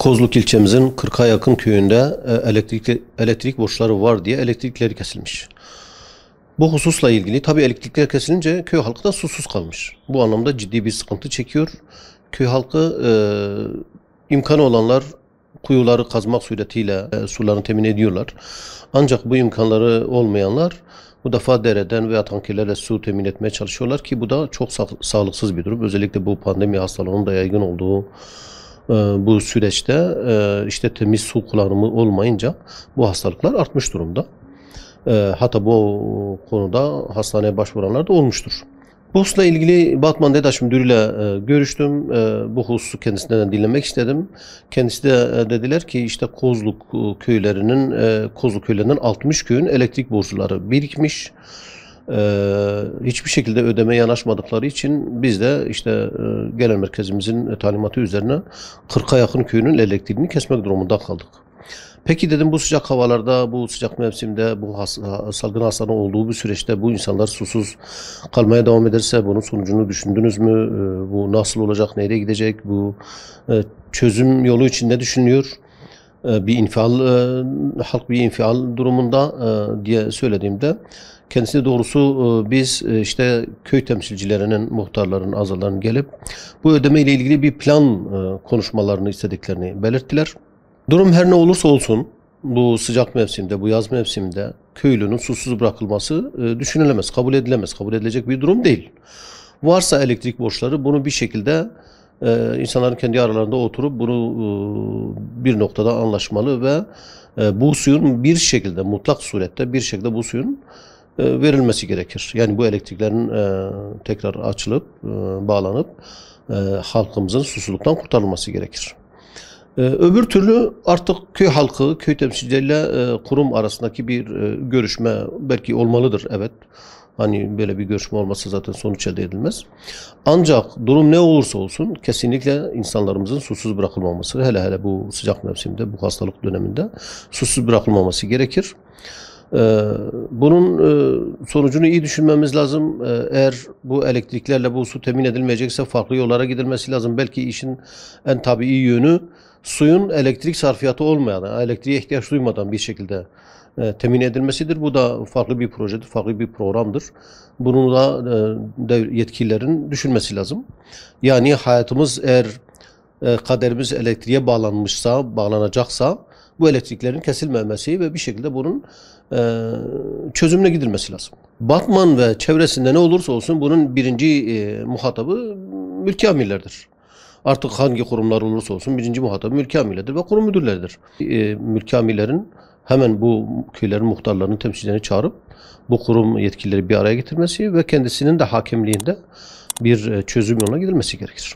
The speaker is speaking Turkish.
Kozluk ilçemizin 40'a yakın köyünde elektrik borçları var diye elektrikleri kesilmiş. Bu hususla ilgili tabii elektrikler kesilince köy halkı da susuz kalmış. Bu anlamda ciddi bir sıkıntı çekiyor. Köy halkı imkanı olanlar kuyuları kazmak suretiyle sularını temin ediyorlar. Ancak bu imkanları olmayanlar bu defa dereden veya tankerlerle su temin etmeye çalışıyorlar ki bu da çok sağlıksız bir durum. Özellikle bu pandemi hastalığının da yaygın olduğu bu süreçte işte temiz su kullanımı olmayınca bu hastalıklar artmış durumda. Hatta bu konuda hastaneye başvuranlar da olmuştur. Bu hususla ilgili Batman DEDAŞ müdürüyle görüştüm. Bu hususu kendisinden dinlemek istedim. Kendisi de dediler ki işte Kozluk köylerinden 60 köyün elektrik borçları birikmiş. Hiçbir şekilde ödemeye yanaşmadıkları için biz de işte genel merkezimizin talimatı üzerine 40'a yakın köyünün elektriğini kesmek durumunda kaldık. Peki dedim, bu sıcak havalarda, bu sıcak mevsimde, bu salgın hastalığın olduğu bir süreçte bu insanlar susuz kalmaya devam ederse bunun sonucunu düşündünüz mü? Bu nasıl olacak, nereye gidecek? Bu çözüm yolu için ne düşünüyor? Halk bir infial durumunda diye söylediğimde kendisi doğrusu biz işte köy temsilcilerinin, muhtarların, azaların gelip bu ödeme ile ilgili bir plan konuşmalarını istediklerini belirttiler. Durum her ne olursa olsun bu sıcak mevsimde, bu yaz mevsiminde köylünün susuz bırakılması düşünülemez, kabul edilemez, kabul edilecek bir durum değil. Varsa elektrik borçları bunu bir şekilde insanların kendi aralarında oturup bunu bir noktada anlaşmalı ve bu suyun bir şekilde, mutlak surette bir şekilde bu suyun verilmesi gerekir. Yani bu elektriklerin tekrar açılıp, bağlanıp halkımızın susuzluktan kurtarılması gerekir. Öbür türlü artık köy halkı, köy temsilcileriyle kurum arasındaki bir görüşme belki olmalıdır, evet. Hani böyle bir görüşme olmasa zaten sonuç elde edilmez. Ancak durum ne olursa olsun kesinlikle insanlarımızın susuz bırakılmaması, hele bu sıcak mevsimde, bu hastalık döneminde susuz bırakılmaması gerekir. Bunun sonucunu iyi düşünmemiz lazım. Eğer bu elektriklerle bu su temin edilmeyecekse farklı yollara gidilmesi lazım. Belki işin en tabii yönü suyun elektrik sarfiyatı olmayan, elektriğe ihtiyaç duymadan bir şekilde temin edilmesidir. Bu da farklı bir projedir, farklı bir programdır. Bunu da yetkililerin düşünmesi lazım. Yani hayatımız eğer kaderimiz elektriğe bağlanmışsa, bağlanacaksa bu elektriklerin kesilmemesi ve bir şekilde bunun çözümüne gidilmesi lazım. Batman ve çevresinde ne olursa olsun bunun birinci muhatabı mülki amirlerdir. Artık hangi kurumlar olursa olsun birinci muhatabı mülki amirlerdir ve kurum müdürleridir. Mülki amirlerin hemen bu köylerin muhtarlarının temsilcilerini çağırıp bu kurum yetkilileri bir araya getirmesi ve kendisinin de hakemliğinde bir çözüm yoluna gidilmesi gerekir.